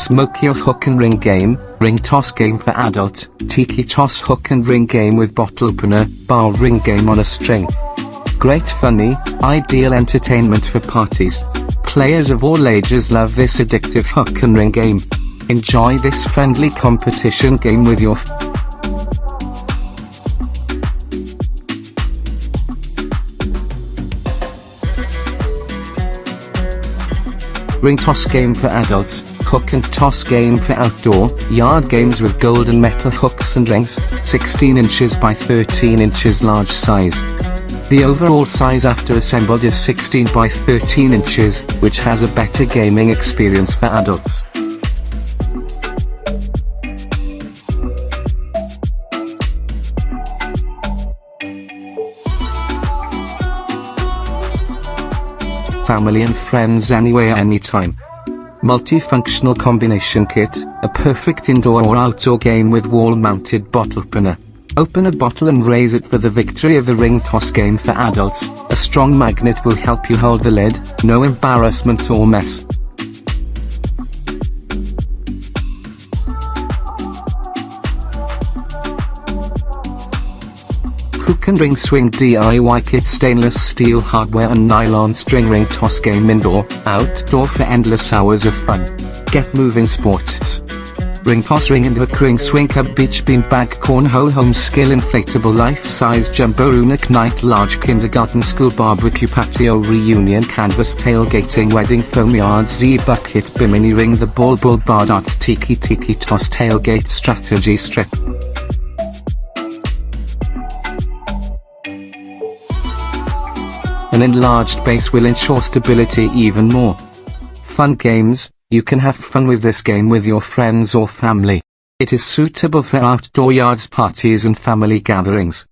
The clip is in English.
SMOQIO hook and ring game, ring toss game for adult, tiki toss hook and ring game with bottle opener, bar ring game on a string. Great funny, ideal entertainment for parties. Players of all ages love this addictive hook and ring game. Enjoy this friendly competition game with your ring toss game for adults, hook and toss game for outdoor, yard games with gold and metal hooks and rings, 16 inches by 13 inches large size. The overall size after assembled is 16 by 13 inches, which has a better gaming experience for adults. Family and friends anywhere anytime. Multifunctional combination kit, a perfect indoor or outdoor game with wall-mounted bottle opener. Open a bottle and raise it for the victory of the ring toss game for adults. A strong magnet will help you hold the lid, no embarrassment or mess. Hook and ring swing DIY kit, stainless steel hardware and nylon string ring toss game, indoor, outdoor for endless hours of fun. Get moving sports. Ring toss, ring and hook, ring swing cup, beach bean bag, cornhole, home skill, inflatable life-size jumbo runic night, large kindergarten, school, barbecue, patio, reunion, canvas, tailgating, wedding, foam, yard, Z-bucket, bimini ring, the ball, bar, darts, tiki toss, tailgate, strategy strip. An enlarged base will ensure stability even more. Fun games, you can have fun with this game with your friends or family. It is suitable for outdoor yards, parties and family gatherings.